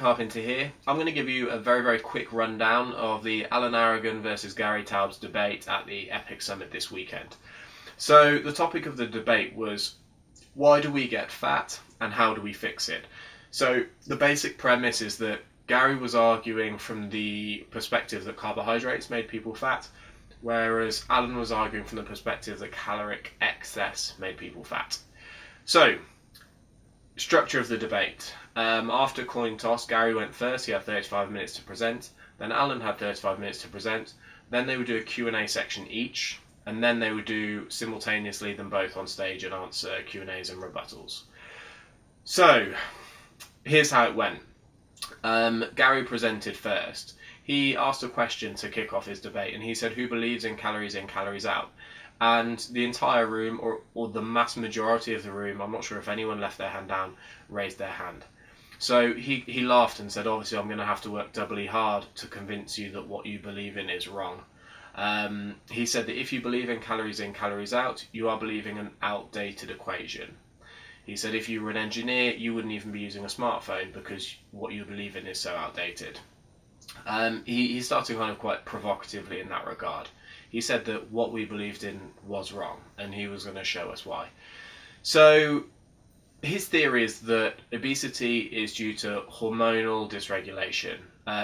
Carpenter here. I'm going to give you a very quick rundown of the Alan Aragon versus Gary Taubes debate at the Epic Summit this weekend. So the topic of the debate was, why do we get fat and how do we fix it? So the basic premise is that Gary was arguing from the perspective that carbohydrates made people fat, whereas Alan was arguing from the perspective that caloric excess made people fat. So, structure of the debate. After coin toss, Gary went first. He had 35 minutes to present. Then Alan had 35 minutes to present. Then they would do a Q&A section each, and then they would do simultaneously them both on stage and answer Q&As and rebuttals. So, here's how it went. Gary presented first. He asked a question to kick off his debate, and he said, who believes in, calories out? And the entire room, or the mass majority of the room, I'm not sure if anyone left their hand down, raised their hand. So he laughed and said, obviously I'm going to have to work doubly hard to convince you that what you believe in is wrong. He said that if you believe in, calories out, you are believing an outdated equation. He said if you were an engineer, you wouldn't even be using a smartphone because what you believe in is so outdated. He started kind of quite provocatively in that regard. He said that what we believed in was wrong, and he was going to show us why. So his theory is that obesity is due to hormonal dysregulation,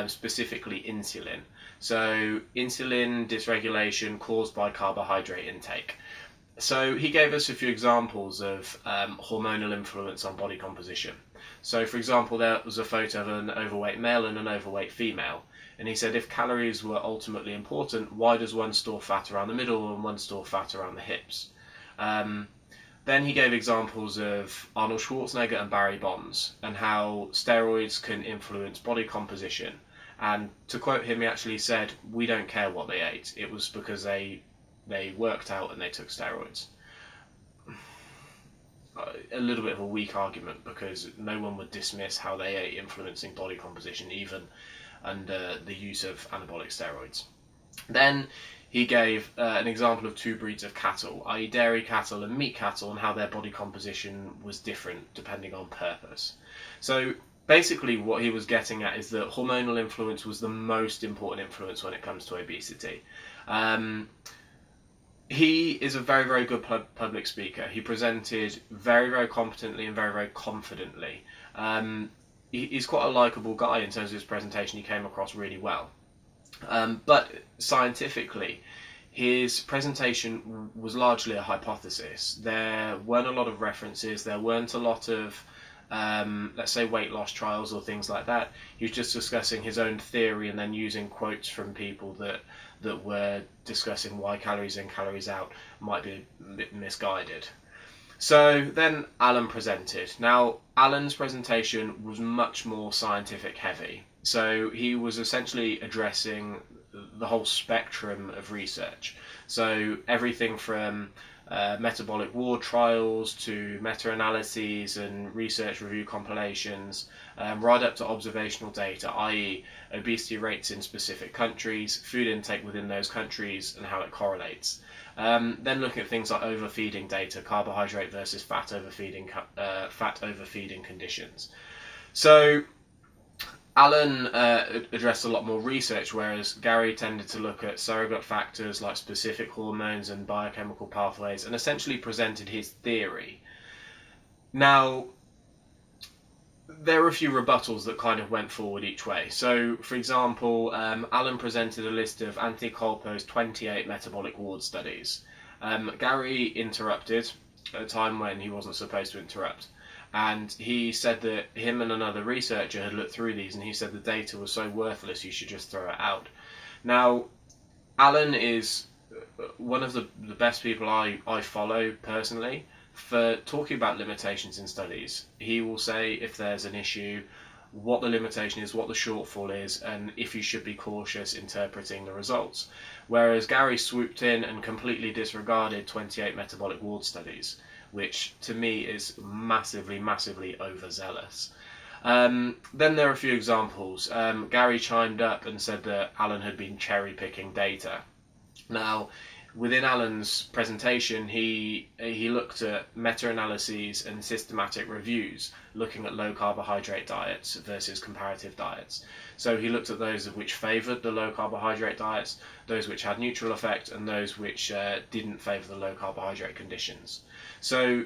specifically insulin. So insulin dysregulation caused by carbohydrate intake. So he gave us a few examples of hormonal influence on body composition. So for example, there was a photo of an overweight male and an overweight female. And he said if calories were ultimately important, why does one store fat around the middle and one store fat around the hips? Then he gave examples of Arnold Schwarzenegger and Barry Bonds and how steroids can influence body composition. And to quote him, he actually said, we don't care what they ate. It was because they worked out and they took steroids. A little bit of a weak argument because no one would dismiss how they ate influencing body composition even under the use of anabolic steroids. Then he gave an example of two breeds of cattle, i.e. dairy cattle and meat cattle, and how their body composition was different depending on purpose. So basically what he was getting at is that hormonal influence was the most important influence when it comes to obesity. He is a very good public speaker. He presented very competently and very confidently. He's quite a likeable guy in terms of his presentation. He came across really well. But scientifically, his presentation was largely a hypothesis. There weren't a lot of references. There weren't a lot of, let's say, weight loss trials or things like that. He was just discussing his own theory and then using quotes from people that were discussing why calories in, calories out might be a bit misguided. So then Alan presented. Now, Alan's presentation was much more scientific heavy. So he was essentially addressing the whole spectrum of research. So everything from metabolic ward trials to meta-analyses and research review compilations, right up to observational data, i.e. obesity rates in specific countries, food intake within those countries and how it correlates. Then looking at things like overfeeding data, carbohydrate versus fat overfeeding conditions. So Alan addressed a lot more research, whereas Gary tended to look at surrogate factors like specific hormones and biochemical pathways and essentially presented his theory. Now, there were a few rebuttals that kind of went forward each way. So, for example, Alan presented a list of Anthony Colpo's 28 metabolic ward studies. Gary interrupted at a time when he wasn't supposed to interrupt. And he said that him and another researcher had looked through these and he said the data was so worthless you should just throw it out. Now, Alan is one of the best people I follow personally for talking about limitations in studies. He will say if there's an issue, what the limitation is, what the shortfall is, and if you should be cautious interpreting the results. Whereas Gary swooped in and completely disregarded 28 metabolic ward studies, which to me is massively overzealous. Then there are a few examples. Gary chimed up and said that Alan had been cherry picking data. Now, within Alan's presentation, he looked at meta-analyses and systematic reviews looking at low carbohydrate diets versus comparative diets. So he looked at those which favoured the low carbohydrate diets, those which had neutral effect, and those which didn't favour the low carbohydrate conditions. So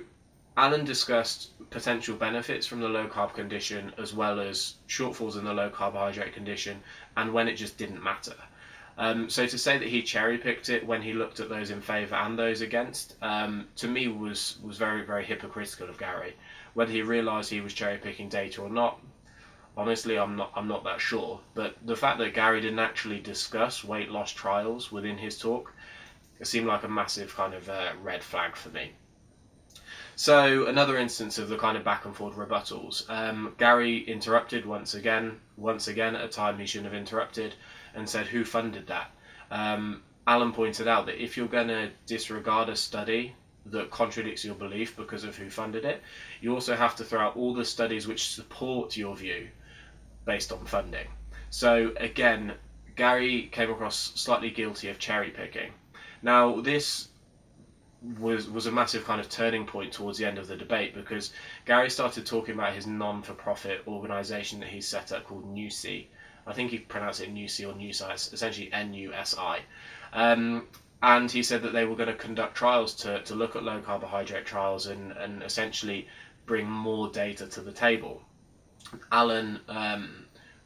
Alan discussed potential benefits from the low carb condition as well as shortfalls in the low carbohydrate condition, and when it just didn't matter. So to say that he cherry-picked it when he looked at those in favour and those against, to me was very, very hypocritical of Gary. Whether he realised he was cherry-picking data or not, honestly, I'm not that sure. But the fact that Gary didn't actually discuss weight loss trials within his talk, it seemed like a massive kind of red flag for me. So another instance of the kind of back and forth rebuttals. Gary interrupted once again at a time he shouldn't have interrupted, and said, who funded that? Alan pointed out that if you're going to disregard a study that contradicts your belief because of who funded it, you also have to throw out all the studies which support your view based on funding. So again, Gary came across slightly guilty of cherry picking. Now this was a massive kind of turning point towards the end of the debate, because Gary started talking about his non-for-profit organisation that he's set up called NUSI. I think he pronounced it NUSI or NUSI, it's essentially NUSI. And he said that they were going to conduct trials to look at low carbohydrate trials and essentially bring more data to the table. Alan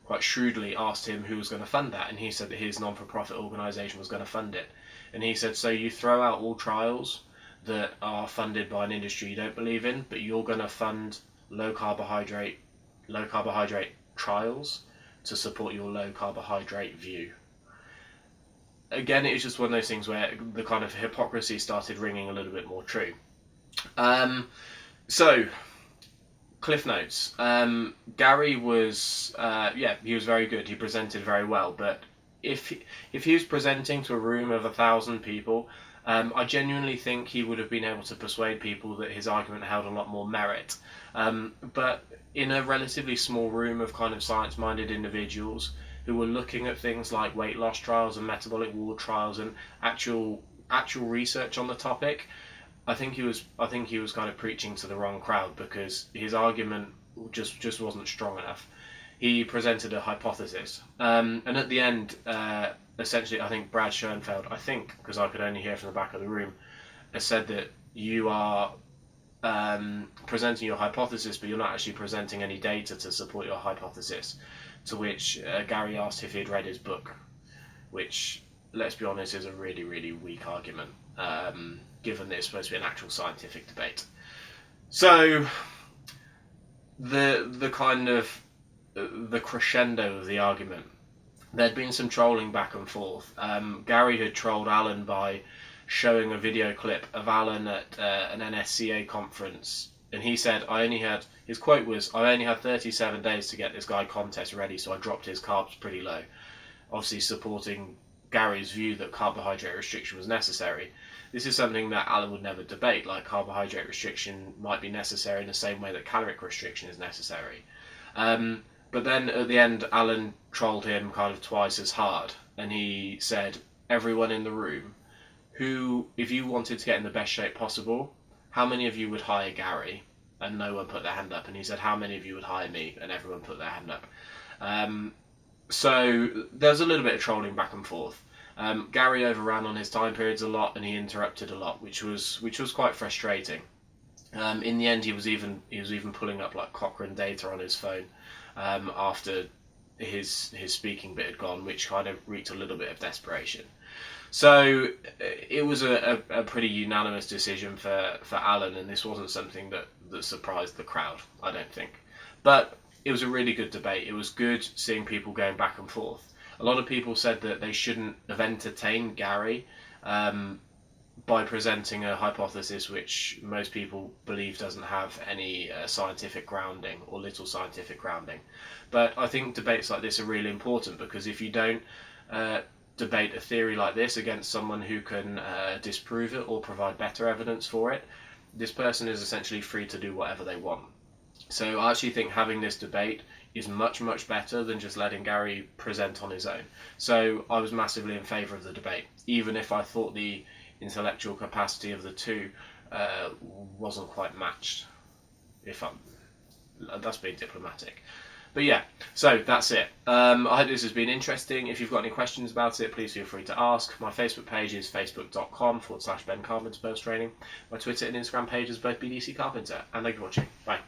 quite shrewdly asked him who was going to fund that, and he said that his non-for-profit organisation was going to fund it. And he said, so you throw out all trials that are funded by an industry you don't believe in, but you're going to fund low carbohydrate trials to support your low carbohydrate view. Again, it was just one of those things where the kind of hypocrisy started ringing a little bit more true. So, Cliff Notes. Gary was, he was very good. He presented very well, but if he was presenting to a room of 1,000 people, I genuinely think he would have been able to persuade people that his argument held a lot more merit. But in a relatively small room of kind of science-minded individuals who were looking at things like weight loss trials and metabolic ward trials and actual research on the topic, I think he was kind of preaching to the wrong crowd, because his argument just wasn't strong enough. He presented a hypothesis, and at the end, essentially, I think Brad Schoenfeld, because I could only hear from the back of the room, has said that you are presenting your hypothesis, but you're not actually presenting any data to support your hypothesis. To which Gary asked if he'd read his book, which, let's be honest, is a really, really weak argument, given that it's supposed to be an actual scientific debate. So, the kind of the crescendo of the argument, there'd been some trolling back and forth. Gary had trolled Alan by showing a video clip of Alan at an NSCA conference, and he said, his quote was, I only had 37 days to get this guy contest ready, so I dropped his carbs pretty low. Obviously supporting Gary's view that carbohydrate restriction was necessary. This is something that Alan would never debate, like carbohydrate restriction might be necessary in the same way that caloric restriction is necessary. But then at the end, Alan trolled him kind of twice as hard, and he said, everyone in the room, if you wanted to get in the best shape possible, how many of you would hire Gary? And no one put their hand up. And he said, how many of you would hire me? And everyone put their hand up. So there's a little bit of trolling back and forth. Gary overran on his time periods a lot, and he interrupted a lot, which was quite frustrating. In the end, he was even pulling up like Cochrane data on his phone after his speaking bit had gone, which kind of reeked a little bit of desperation. So it was a pretty unanimous decision for Alan, and this wasn't something that surprised the crowd, I don't think. But it was a really good debate. It was good seeing people going back and forth. A lot of people said that they shouldn't have entertained Gary by presenting a hypothesis which most people believe doesn't have any scientific grounding or little scientific grounding. But I think debates like this are really important, because if you don't debate a theory like this against someone who can disprove it or provide better evidence for it, this person is essentially free to do whatever they want. So I actually think having this debate is much, much better than just letting Gary present on his own. So I was massively in favour of the debate, even if I thought the intellectual capacity of the two wasn't quite matched. That's being diplomatic. But yeah, so that's it. I hope this has been interesting. If you've got any questions about it, please feel free to ask. My Facebook page is facebook.com/Ben Carpenter's Burst Training. My Twitter and Instagram page is both BDC Carpenter. And thank you for watching. Bye.